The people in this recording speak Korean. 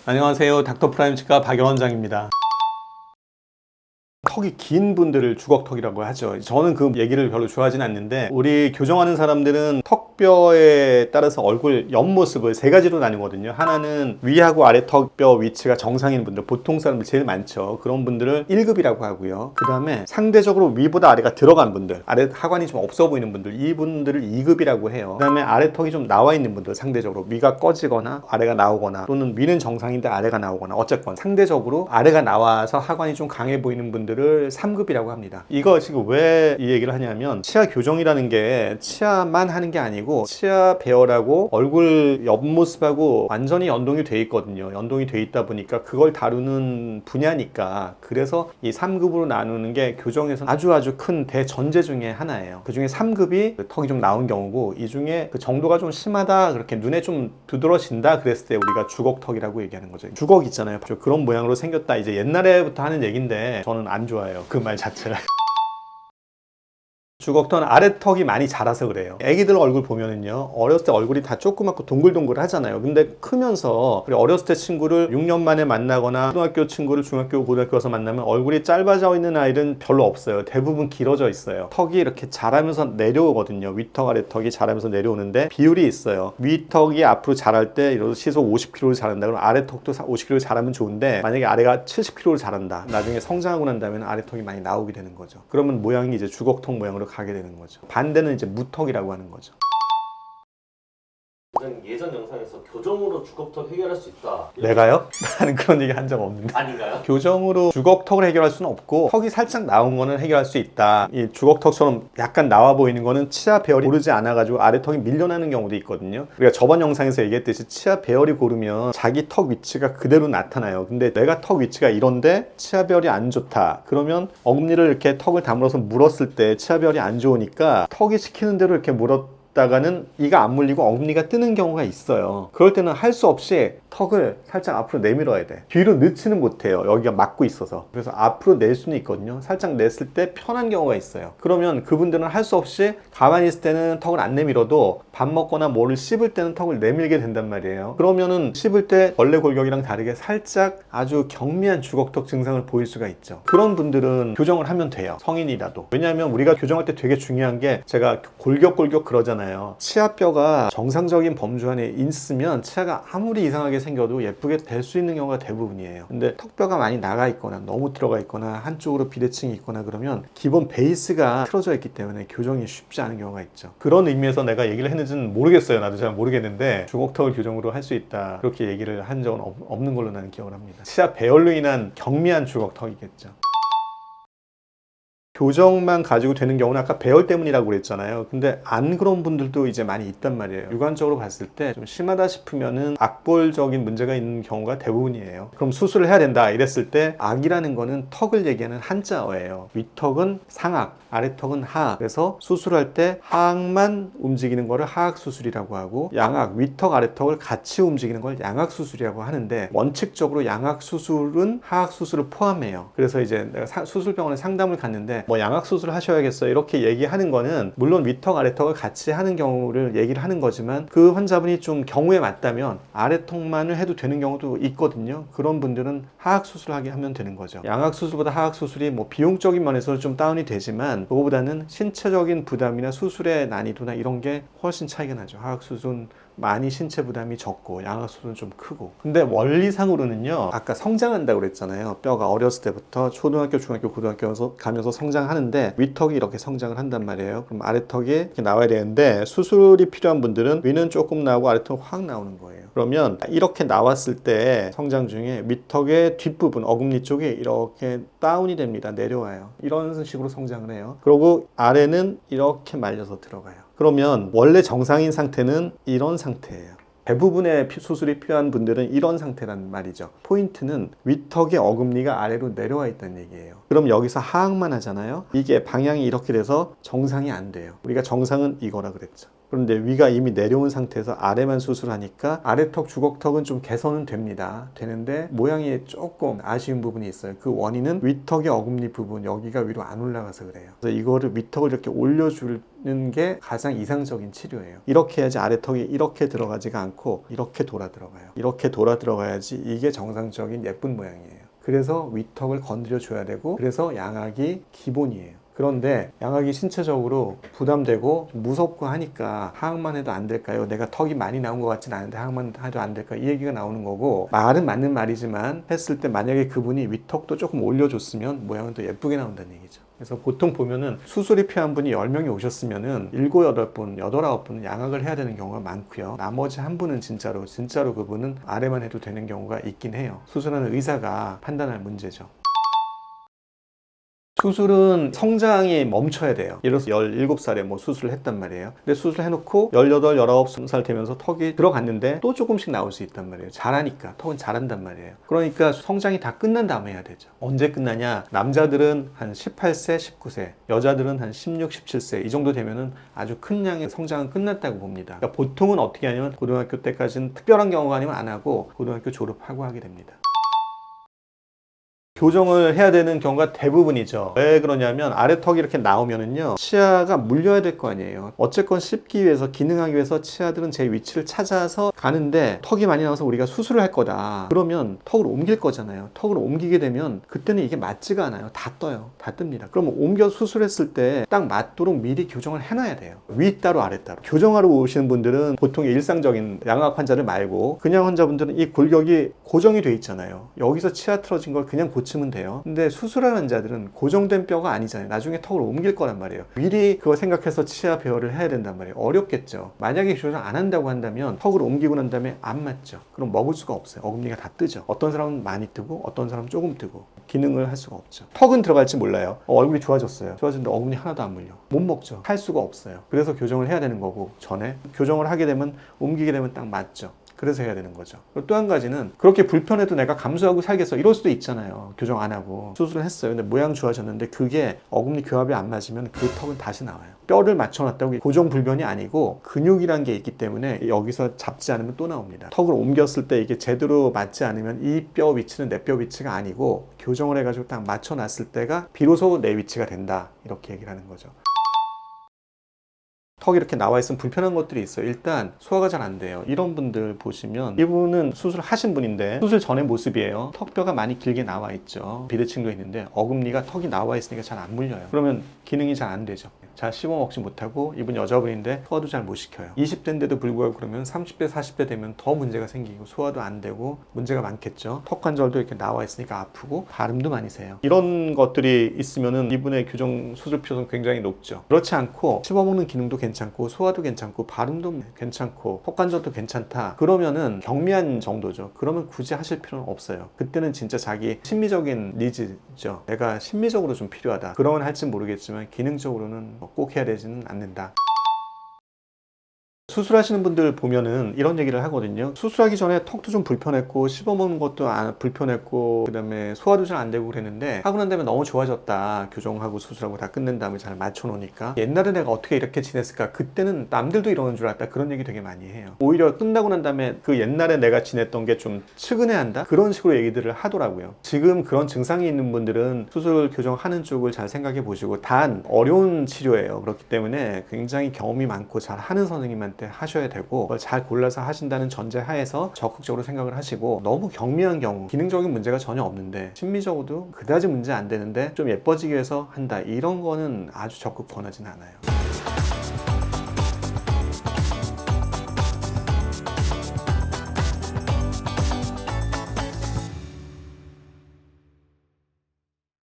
안녕하세요. 닥터프라임 치과 박영원장입니다. 턱이 긴 분들을 주걱턱이라고 하죠. 저는 그 얘기를 별로 좋아하진 않는데, 우리 교정하는 사람들은 턱뼈에 따라서 얼굴 옆모습을 세 가지로 나누거든요. 하나는 위하고 아래 턱뼈 위치가 정상인 분들, 보통 사람들 제일 많죠. 그런 분들을 1급이라고 하고요. 그 다음에 상대적으로 위보다 아래가 들어간 분들, 아래 하관이 좀 없어 보이는 분들, 이분들을 2급이라고 해요. 그 다음에 아래 턱이 좀 나와 있는 분들, 상대적으로 위가 꺼지거나 아래가 나오거나, 또는 위는 정상인데 아래가 나오거나, 어쨌건 상대적으로 아래가 나와서 하관이 좀 강해 보이는 분들을 3급이라고 합니다. 이거 지금 왜 이 얘기를 하냐면, 치아 교정이라는 게 치아만 하는 게 아니고 치아 배열하고 얼굴 옆모습하고 완전히 연동이 돼 있거든요. 연동이 돼 있다 보니까 그걸 다루는 분야니까, 그래서 이 3급으로 나누는 게 교정에서 아주 큰 대전제 중에 하나예요. 그 중에 3급이 턱이 좀 나온 경우고, 이 중에 그 정도가 좀 심하다, 그렇게 눈에 좀 두드러진다 그랬을 때 우리가 주걱턱이라고 얘기하는 거죠. 주걱 있잖아요. 그런 모양으로 생겼다, 이제 옛날에부터 하는 얘기인데 저는 안 좋아해요, 그 말 자체를. 주걱턱은 아래턱이 많이 자라서 그래요. 애기들 얼굴 보면은요, 어렸을 때 얼굴이 다 조그맣고 동글동글 하잖아요. 근데 크면서, 우리 어렸을 때 친구를 6년 만에 만나거나 초등학교 친구를 중학교, 고등학교 와서 만나면 얼굴이 짧아져 있는 아이들은 별로 없어요. 대부분 길어져 있어요. 턱이 이렇게 자라면서 내려오거든요. 위턱, 아래턱이 자라면서 내려오는데 비율이 있어요. 위턱이 앞으로 자랄 때 이런 시속 50km를 자란다. 그럼 아래턱도 50km를 자라면 좋은데, 만약에 아래가 70km를 자란다. 나중에 성장하고 난 다음에는 아래턱이 많이 나오게 되는 거죠. 그러면 모양이 이제 주걱턱 모양으로 가게 되는 거죠. 반대는 이제 무턱이라고 하는 거죠. 예전 영상에서 교정으로 주걱턱 해결할 수 있다. 내가요? 나는 그런 얘기 한 적 없는데. 아닌가요? 교정으로 주걱턱을 해결할 수는 없고, 턱이 살짝 나온 거는 해결할 수 있다. 이 주걱턱처럼 약간 나와 보이는 거는 치아 배열이 고르지 않아가지고 아래턱이 밀려나는 경우도 있거든요. 우리가 저번 영상에서 얘기했듯이 치아 배열이 고르면 자기 턱 위치가 그대로 나타나요. 근데 내가 턱 위치가 이런데 치아 배열이 안 좋다. 그러면 어금니를 이렇게 턱을 다물어서 물었을 때 치아 배열이 안 좋으니까 턱이 시키는 대로 이렇게 다가는 이가 안 물리고 어금니가 뜨는 경우가 있어요. 그럴 때는 할 수 없이 턱을 살짝 앞으로 내밀어야 돼. 뒤로 넣지는 못해요. 여기가 막고 있어서. 그래서 앞으로 낼 수는 있거든요. 살짝 냈을 때 편한 경우가 있어요. 그러면 그분들은 할 수 없이 가만히 있을 때는 턱을 안 내밀어도 밥 먹거나 뭐를 씹을 때는 턱을 내밀게 된단 말이에요. 그러면은 씹을 때 원래 골격이랑 다르게 살짝 아주 경미한 주걱턱 증상을 보일 수가 있죠. 그런 분들은 교정을 하면 돼요. 성인이라도. 왜냐하면 우리가 교정할 때 되게 중요한 게, 제가 골격 그러잖아요. 치아뼈가 정상적인 범주 안에 있으면 치아가 아무리 이상하게 생겨도 예쁘게 될 수 있는 경우가 대부분이에요. 근데 턱뼈가 많이 나가 있거나 너무 들어가 있거나 한쪽으로 비대칭이 있거나 그러면 기본 베이스가 틀어져 있기 때문에 교정이 쉽지 않은 경우가 있죠. 그런 의미에서 내가 얘기를 했는지는 모르겠어요. 나도 잘 모르겠는데 주걱턱을 교정으로 할 수 있다, 그렇게 얘기를 한 적은 없는 걸로 나는 기억을 합니다. 치아 배열로 인한 경미한 주걱턱이겠죠. 교정만 가지고 되는 경우는 아까 배열 때문이라고 그랬잖아요. 근데 안 그런 분들도 이제 많이 있단 말이에요. 육안적으로 봤을 때 좀 심하다 싶으면은 악볼적인 문제가 있는 경우가 대부분이에요. 그럼 수술을 해야 된다 이랬을 때, 악이라는 거는 턱을 얘기하는 한자어예요. 위턱은 상악, 아래턱은 하악. 그래서 수술할 때 하악만 움직이는 거를 하악수술이라고 하고, 양악, 위턱, 아래턱을 같이 움직이는 걸 양악수술이라고 하는데, 원칙적으로 양악수술은 하악수술을 포함해요. 그래서 이제 내가 수술병원에 상담을 갔는데, 뭐 양악수술을 하셔야겠어요 이렇게 얘기하는 거는, 물론 위턱 아래턱을 같이 하는 경우를 얘기를 하는 거지만, 그 환자분이 좀 경우에 맞다면 아래턱만을 해도 되는 경우도 있거든요. 그런 분들은 하악수술을 하게 하면 되는 거죠. 양악수술보다 하악수술이 뭐 비용적인 면에서 좀 다운이 되지만, 그거보다는 신체적인 부담이나 수술의 난이도나 이런 게 훨씬 차이가 나죠. 하악수술은 많이 신체 부담이 적고 양악수술은 좀 크고. 근데 원리상으로는요, 아까 성장한다고 그랬잖아요. 뼈가 어렸을 때부터 초등학교, 중학교, 고등학교 가면서 성장하는데, 위턱이 이렇게 성장을 한단 말이에요. 그럼 아래턱이 이렇게 나와야 되는데, 수술이 필요한 분들은 위는 조금 나오고 아래턱은 확 나오는 거예요. 그러면 이렇게 나왔을 때 성장 중에 위턱의 뒷부분, 어금니 쪽이 이렇게 다운이 됩니다. 내려와요. 이런 식으로 성장을 해요. 그리고 아래는 이렇게 말려서 들어가요. 그러면 원래 정상인 상태는 이런 상태예요. 대부분의 수술이 필요한 분들은 이런 상태란 말이죠. 포인트는 위턱의 어금니가 아래로 내려와 있다는 얘기예요. 그럼 여기서 하악만 하잖아요. 이게 방향이 이렇게 돼서 정상이 안 돼요. 우리가 정상은 이거라 그랬죠. 그런데 위가 이미 내려온 상태에서 아래만 수술하니까 아래턱 주걱턱은 좀 개선은 됩니다. 되는데 모양이 조금 아쉬운 부분이 있어요. 그 원인은 위턱의 어금니 부분, 여기가 위로 안 올라가서 그래요. 그래서 이거를 위턱을 이렇게 올려주는 게 가장 이상적인 치료예요. 이렇게 해야지 아래턱이 이렇게 들어가지가 않고 이렇게 돌아 들어가요. 이렇게 돌아 들어가야지 이게 정상적인 예쁜 모양이에요. 그래서 위턱을 건드려 줘야 되고, 그래서 양악이 기본이에요. 그런데 양악이 신체적으로 부담되고 무섭고 하니까 하악만 해도 안 될까요? 내가 턱이 많이 나온 것 같진 않은데 하악만 해도 안 될까? 이 얘기가 나오는 거고, 말은 맞는 말이지만 했을 때 만약에 그분이 위턱도 조금 올려줬으면 모양은 더 예쁘게 나온다는 얘기죠. 그래서 보통 보면은 수술이 필요한 분이 10명이 오셨으면은 7, 8분, 8, 9분은 양악을 해야 되는 경우가 많고요. 나머지 한 분은 진짜로 그분은 아래만 해도 되는 경우가 있긴 해요. 수술하는 의사가 판단할 문제죠. 수술은 성장이 멈춰야 돼요. 예를 들어서 17살에 뭐 수술을 했단 말이에요. 근데 수술을 해놓고 18, 19, 20살 되면서 턱이 들어갔는데 또 조금씩 나올 수 있단 말이에요. 잘하니까. 턱은 잘한단 말이에요. 그러니까 성장이 다 끝난 다음에 해야 되죠. 언제 끝나냐? 남자들은 한 18세, 19세, 여자들은 한 16, 17세 이 정도 되면은 아주 큰 양의 성장은 끝났다고 봅니다. 그러니까 보통은 어떻게 하냐면 고등학교 때까지는 특별한 경우가 아니면 안 하고 고등학교 졸업하고 하게 됩니다. 교정을 해야 되는 경우가 대부분이죠. 왜 그러냐면 아래턱이 이렇게 나오면은요, 치아가 물려야 될 거 아니에요. 어쨌건 씹기 위해서, 기능하기 위해서 치아들은 제 위치를 찾아서 가는데 턱이 많이 나와서 우리가 수술을 할 거다. 그러면 턱을 옮길 거잖아요. 턱을 옮기게 되면 그때는 이게 맞지가 않아요. 다 떠요. 다 뜹니다. 그러면 옮겨 수술했을 때 딱 맞도록 미리 교정을 해놔야 돼요. 위 따로 아래 따로. 교정하러 오시는 분들은 보통 일상적인 양악 환자를 말고 그냥 환자분들은 이 골격이 고정이 돼 있잖아요. 여기서 치아 틀어진 걸 그냥 고치면 돼요. 근데 수술하는 환자들은 고정된 뼈가 아니잖아요. 나중에 턱을 옮길 거란 말이에요. 미리 그거 생각해서 치아 배열을 해야 된단 말이에요. 어렵겠죠. 만약에 교정 안 한다고 한다면 턱을 옮기고 난 다음에 안 맞죠. 그럼 먹을 수가 없어요. 어금니가 다 뜨죠. 어떤 사람은 많이 뜨고 어떤 사람은 조금 뜨고 기능을 할 수가 없죠. 턱은 들어갈지 몰라요. 얼굴이 좋아졌어요. 좋아졌는데 어금니 하나도 안 물려. 못 먹죠. 할 수가 없어요. 그래서 교정을 해야 되는 거고, 전에 교정을 하게 되면 옮기게 되면 딱 맞죠. 그래서 해야 되는 거죠. 또 한 가지는 그렇게 불편해도 내가 감수하고 살겠어 이럴 수도 있잖아요. 교정 안 하고 수술을 했어요. 근데 모양 좋아졌는데 그게 어금니 교합이 안 맞으면 그 턱은 다시 나와요. 뼈를 맞춰놨다고 고정 불변이 아니고 근육이란 게 있기 때문에 여기서 잡지 않으면 또 나옵니다. 턱을 옮겼을 때 이게 제대로 맞지 않으면 이 뼈 위치는 내 뼈 위치가 아니고 교정을 해가지고 딱 맞춰놨을 때가 비로소 내 위치가 된다, 이렇게 얘기를 하는 거죠. 턱이 이렇게 나와 있으면 불편한 것들이 있어요. 일단 소화가 잘 안 돼요. 이런 분들 보시면 이분은 수술을 하신 분인데 수술 전의 모습이에요. 턱뼈가 많이 길게 나와 있죠. 비대칭도 있는데 어금니가 턱이 나와 있으니까 잘 안 물려요. 그러면 기능이 잘 안 되죠. 잘 씹어 먹지 못하고, 이분 여자분인데 소화도 잘 못 시켜요. 20대인데도 불구하고 그러면 30대, 40대 되면 더 문제가 생기고 소화도 안 되고 문제가 많겠죠. 턱 관절도 이렇게 나와 있으니까 아프고 발음도 많이 세요. 이런 것들이 있으면은 이분의 교정 수술 필요성이 굉장히 높죠. 그렇지 않고 씹어 먹는 기능도 괜찮고 소화도 괜찮고 발음도 괜찮고 턱 관절도 괜찮다, 그러면은 경미한 정도죠. 그러면 굳이 하실 필요는 없어요. 그때는 진짜 자기 심미적인 니즈죠. 내가 심미적으로 좀 필요하다, 그러면 할지 모르겠지만 기능적으로는 꼭 해야 되지는 않는다. 수술하시는 분들 보면은 이런 얘기를 하거든요. 수술하기 전에 턱도 좀 불편했고 씹어먹는 것도 불편했고 그 다음에 소화도 잘 안 되고 그랬는데 하고 난 다음에 너무 좋아졌다. 교정하고 수술하고 다 끝낸 다음에 잘 맞춰놓으니까 옛날에 내가 어떻게 이렇게 지냈을까, 그때는 남들도 이러는 줄 알았다, 그런 얘기 되게 많이 해요. 오히려 끝나고 난 다음에 그 옛날에 내가 지냈던 게 좀 측은해한다, 그런 식으로 얘기들을 하더라고요. 지금 그런 증상이 있는 분들은 수술 교정하는 쪽을 잘 생각해 보시고, 단 어려운 치료예요. 그렇기 때문에 굉장히 경험이 많고 잘 하는 선생님한테 하셔야 되고, 그걸 잘 골라서 하신다는 전제 하에서 적극적으로 생각을 하시고, 너무 경미한 경우, 기능적인 문제가 전혀 없는데 심미적으로도 그다지 문제 안 되는데 좀 예뻐지기 위해서 한다, 이런 거는 아주 적극 권하진 않아요.